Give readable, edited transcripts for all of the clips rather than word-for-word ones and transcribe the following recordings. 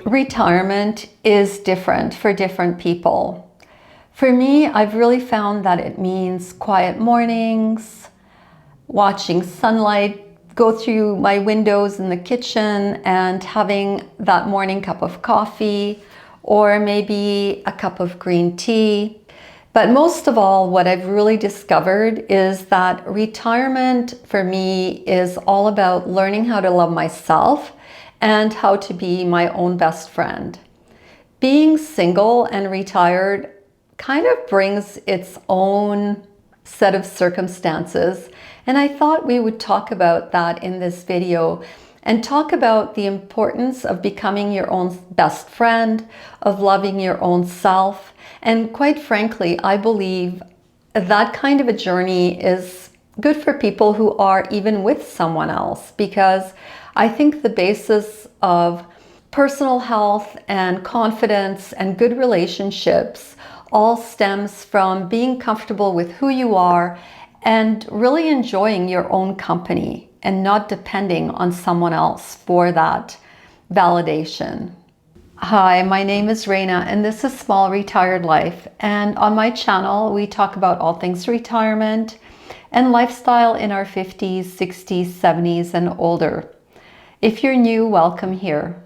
Retirement is different for different people. For me, I've really found that it means quiet mornings, watching sunlight go through my windows in the kitchen and having that morning cup of coffee or maybe a cup of green tea. But most of all, what I've really discovered is that retirement for me is all about learning how to love myself and how to be my own best friend. Being single and retired kind of brings its own set of circumstances, and I thought we would talk about that in this video and talk about the importance of becoming your own best friend, of loving your own self. And quite frankly, I believe that kind of a journey is good for people who are even with someone else, because I think the basis of personal health and confidence and good relationships all stems from being comfortable with who you are and really enjoying your own company and not depending on someone else for that validation. Hi, my name is Raina and this is Small Retired Life, and on my channel we talk about all things retirement and lifestyle in our 50s, 60s, 70s and older. If you're new, welcome here.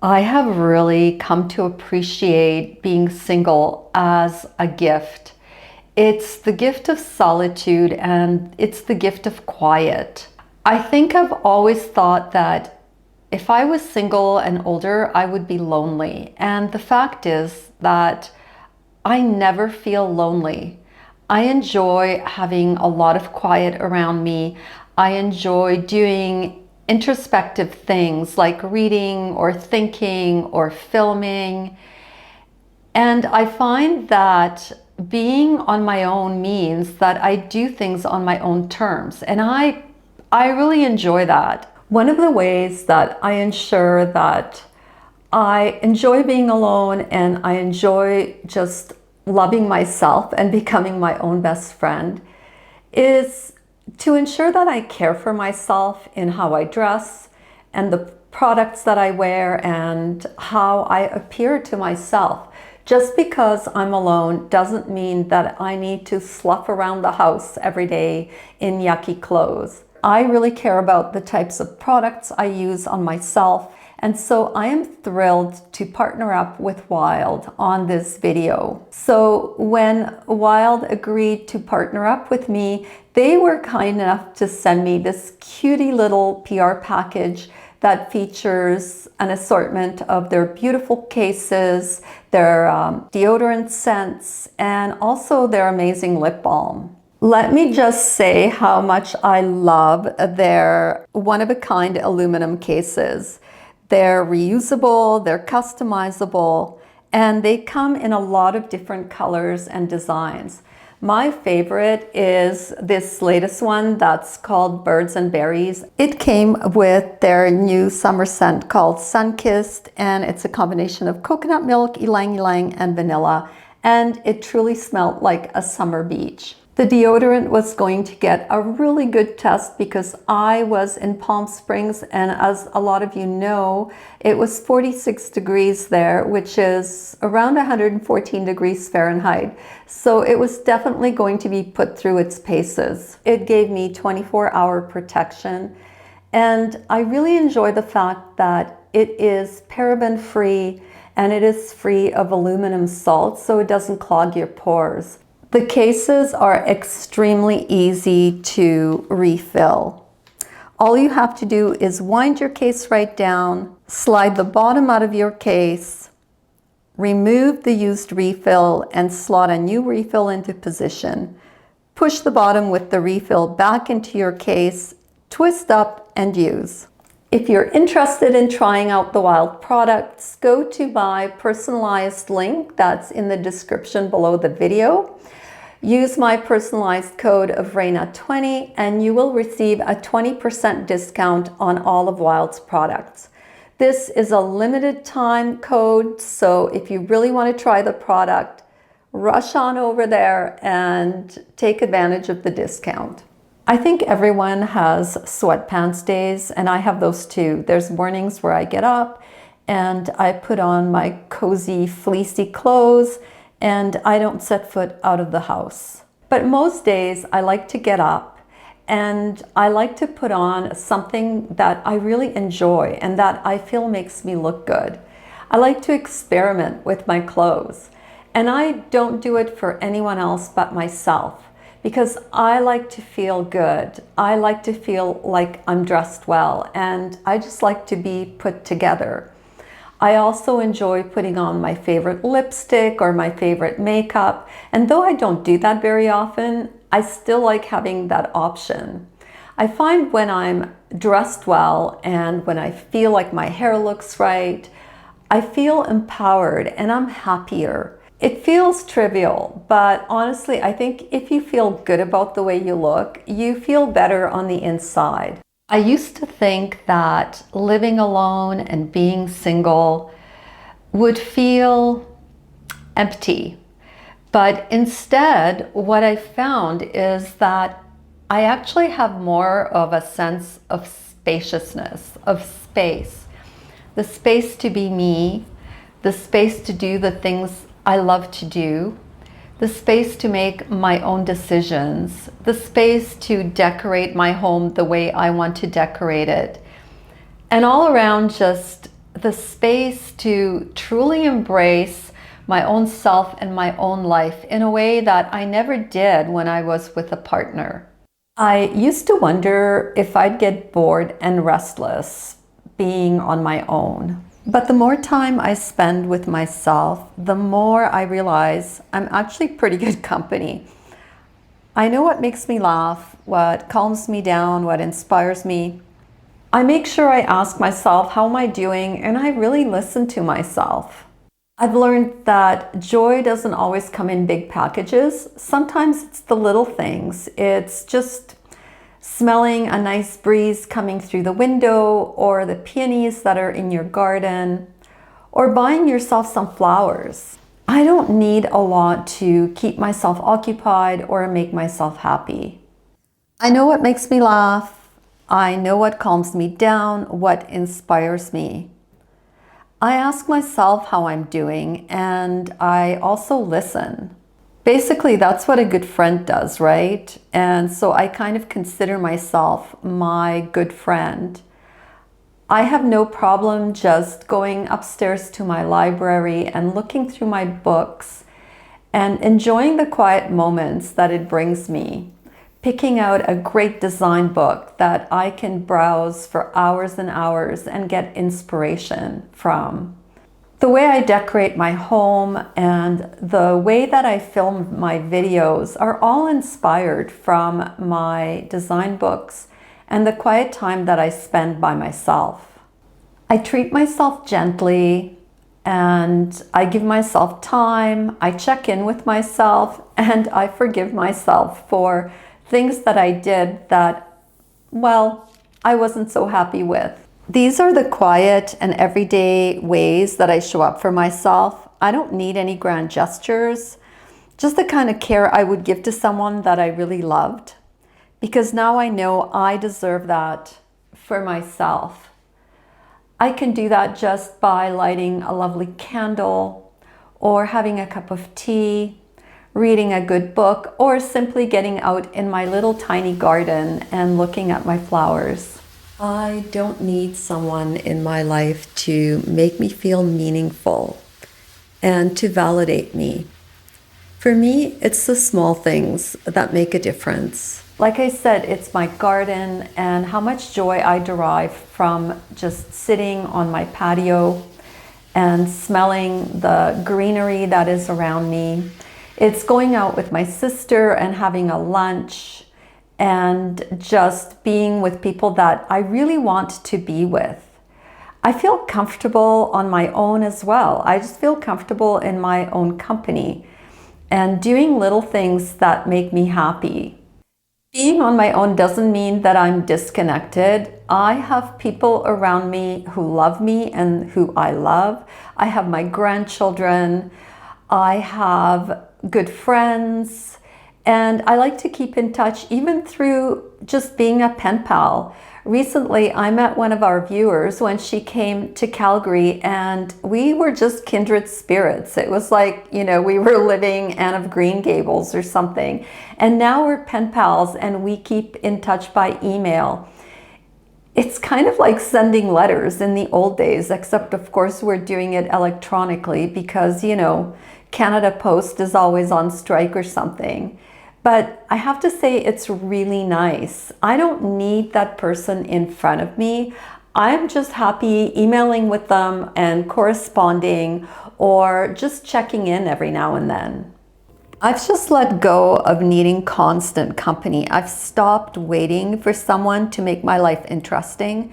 I have really come to appreciate being single as a gift. It's the gift of solitude and it's the gift of quiet. I think I've always thought that if I was single and older, I would be lonely. And the fact is that I never feel lonely. I enjoy having a lot of quiet around me. I enjoy doing introspective things like reading or thinking or filming. And I find that being on my own means that I do things on my own terms. And I really enjoy that. One of the ways that I ensure that I enjoy being alone and I enjoy just loving myself and becoming my own best friend is to ensure that I care for myself in how I dress and the products that I wear and how I appear to myself. Just because I'm alone doesn't mean that I need to slough around the house every day in yucky clothes. I really care about the types of products I use on myself, and so I am thrilled to partner up with Wild on this video. So when Wild agreed to partner up with me, they were kind enough to send me this cutie little PR package that features an assortment of their beautiful cases, their deodorant scents, and also their amazing lip balm. Let me just say how much I love their one-of-a-kind aluminum cases. They're reusable, they're customizable, and they come in a lot of different colors and designs. My favorite is this latest one that's called Birds and Berries. It came with their new summer scent called Sunkissed, and it's a combination of coconut milk, ylang ylang, and vanilla, and it truly smelled like a summer beach. The deodorant was going to get a really good test because I was in Palm Springs, and as a lot of you know, it was 46 degrees there, which is around 114 degrees Fahrenheit. So it was definitely going to be put through its paces. It gave me 24-hour protection, And I really enjoy the fact that it is paraben free and it is free of aluminum salt, so it doesn't clog your pores. The cases are extremely easy to refill. All you have to do is wind your case right down, slide the bottom out of your case, remove the used refill and slot a new refill into position. Push the bottom with the refill back into your case, twist up and use. If you're interested in trying out the Wild products, go to my personalized link that's in the description below the video. Use my personalized code of Reina20 and you will receive a 20% discount on all of Wild's products. This is a limited time code, so if you really want to try the product, rush on over there and take advantage of the discount. I think everyone has sweatpants days, and I have those too. There's mornings where I get up and I put on my cozy, fleecy clothes and I don't set foot out of the house. But most days I like to get up and I like to put on something that I really enjoy and that I feel makes me look good. I like to experiment with my clothes, and I don't do it for anyone else but myself. Because I like to feel good. I like to feel like I'm dressed well, and I just like to be put together. I also enjoy putting on my favorite lipstick or my favorite makeup, and though I don't do that very often, I still like having that option. I find when I'm dressed well and when I feel like my hair looks right, I feel empowered and I'm happier. It feels trivial, but honestly, I think if you feel good about the way you look, you feel better on the inside. I used to think that living alone and being single would feel empty. But instead, what I found is that I actually have more of a sense of spaciousness, of space. The space to be me, the space to do the things I love to do, the space to make my own decisions, the space to decorate my home the way I want to decorate it, and all around just the space to truly embrace my own self and my own life in a way that I never did when I was with a partner. I used to wonder if I'd get bored and restless being on my own. But the more time I spend with myself, the more I realize I'm actually pretty good company. I know what makes me laugh, what calms me down, what inspires me. I make sure I ask myself, how am I doing? And I really listen to myself. I've learned that joy doesn't always come in big packages. Sometimes it's the little things. It's just smelling a nice breeze coming through the window, or the peonies that are in your garden, or buying yourself some flowers. I don't need a lot to keep myself occupied or make myself happy. I know what makes me laugh. I know what calms me down, what inspires me. I ask myself how I'm doing, and I also listen. Basically, that's what a good friend does, right? And so I kind of consider myself my good friend. I have no problem just going upstairs to my library and looking through my books and enjoying the quiet moments that it brings me. Picking out a great design book that I can browse for hours and hours and get inspiration from. The way I decorate my home and the way that I film my videos are all inspired from my design books and the quiet time that I spend by myself. I treat myself gently and I give myself time, I check in with myself, and I forgive myself for things that I did that, well, I wasn't so happy with. These are the quiet and everyday ways that I show up for myself. I don't need any grand gestures, just the kind of care I would give to someone that I really loved, because now I know I deserve that for myself. I can do that just by lighting a lovely candle or having a cup of tea, reading a good book, or simply getting out in my little tiny garden and looking at my flowers. I don't need someone in my life to make me feel meaningful and to validate me. For me, it's the small things that make a difference. Like I said, it's my garden and how much joy I derive from just sitting on my patio and smelling the greenery that is around me. It's going out with my sister and having a lunch and just being with people that I really want to be with. I feel comfortable on my own as well. I just feel comfortable in my own company and doing little things that make me happy. Being on my own doesn't mean that I'm disconnected. I have people around me who love me and who I love. I have my grandchildren. I have good friends. And I like to keep in touch even through just being a pen pal. Recently, I met one of our viewers when she came to Calgary and we were just kindred spirits. It was like, we were living Anne of Green Gables or something. And now we're pen pals and we keep in touch by email. It's kind of like sending letters in the old days, except of course we're doing it electronically because, Canada Post is always on strike or something. But I have to say it's really nice. I don't need that person in front of me. I'm just happy emailing with them and corresponding or just checking in every now and then. I've just let go of needing constant company. I've stopped waiting for someone to make my life interesting.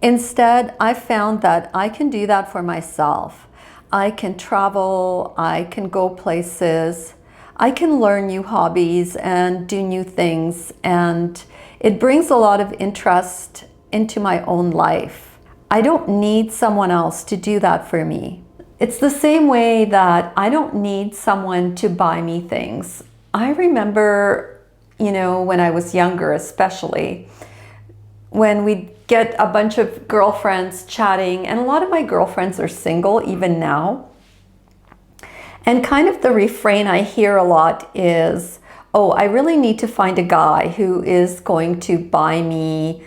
Instead, I've found that I can do that for myself. I can travel, I can go places, I can learn new hobbies and do new things, and it brings a lot of interest into my own life. I don't need someone else to do that for me. It's the same way that I don't need someone to buy me things. I remember, when I was younger especially, when we'd get a bunch of girlfriends chatting, and a lot of my girlfriends are single even now. And kind of the refrain I hear a lot is, oh, I really need to find a guy who is going to buy me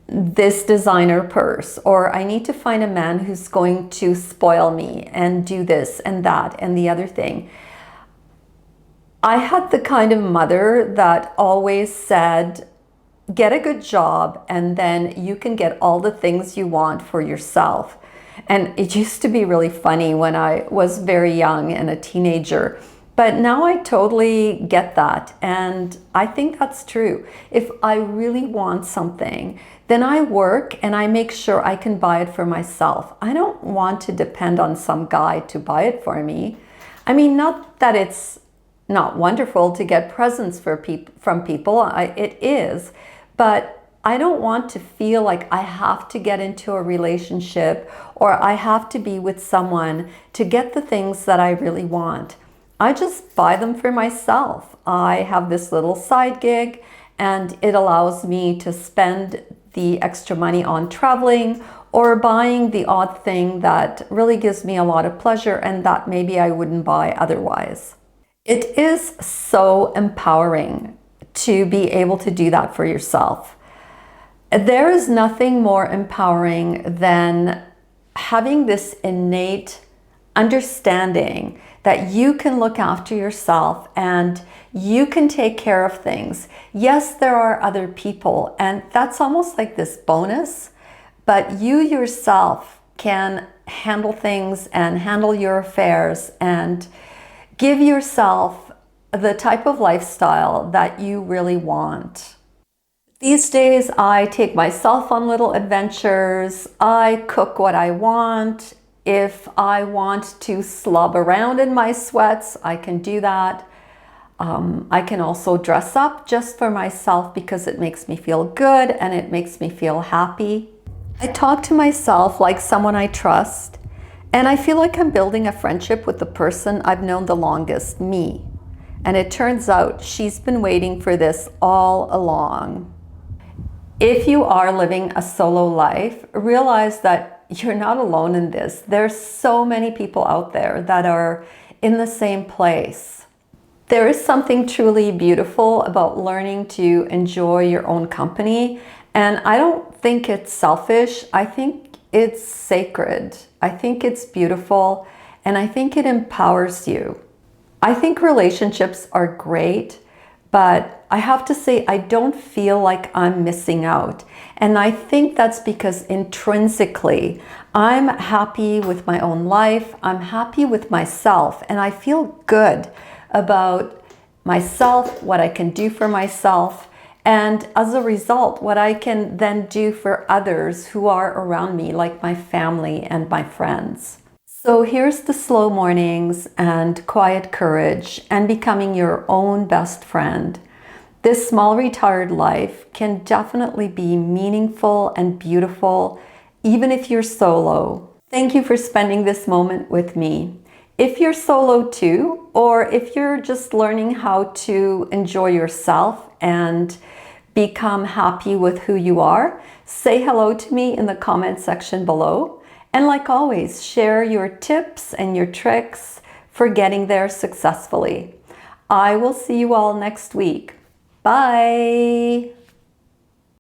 this designer purse, or I need to find a man who's going to spoil me and do this and that and the other thing. I had the kind of mother that always said, get a good job and then you can get all the things you want for yourself. And it used to be really funny when I was very young and a teenager. But now I totally get that. And I think that's true. If I really want something, then I work and I make sure I can buy it for myself. I don't want to depend on some guy to buy it for me. I mean, not that it's not wonderful to get presents from people. It is. But I don't want to feel like I have to get into a relationship or I have to be with someone to get the things that I really want. I just buy them for myself. I have this little side gig and it allows me to spend the extra money on traveling or buying the odd thing that really gives me a lot of pleasure and that maybe I wouldn't buy otherwise. It is so empowering to be able to do that for yourself. There is nothing more empowering than having this innate understanding that you can look after yourself and you can take care of things. Yes, there are other people, and that's almost like this bonus, but you yourself can handle things and handle your affairs and give yourself the type of lifestyle that you really want. These days, I take myself on little adventures. I cook what I want. If I want to slob around in my sweats, I can do that. I can also dress up just for myself because it makes me feel good and it makes me feel happy. I talk to myself like someone I trust, and I feel like I'm building a friendship with the person I've known the longest, me. And it turns out she's been waiting for this all along. If you are living a solo life, realize that you're not alone in this. There's so many people out there that are in the same place. There is something truly beautiful about learning to enjoy your own company And I don't think it's selfish. I think it's sacred. I think it's beautiful, and I think it empowers you. I think relationships are great, but I have to say I don't feel like I'm missing out. And I think that's because intrinsically I'm happy with my own life, I'm happy with myself, and I feel good about myself, what I can do for myself, and as a result, what I can then do for others who are around me, like my family and my friends. So here's the slow mornings and quiet courage and becoming your own best friend. This small retired life can definitely be meaningful and beautiful, even if you're solo. Thank you for spending this moment with me. If you're solo too, or if you're just learning how to enjoy yourself and become happy with who you are, say hello to me in the comment section below. And like always, share your tips and your tricks for getting there successfully. I will see you all next week. Bye.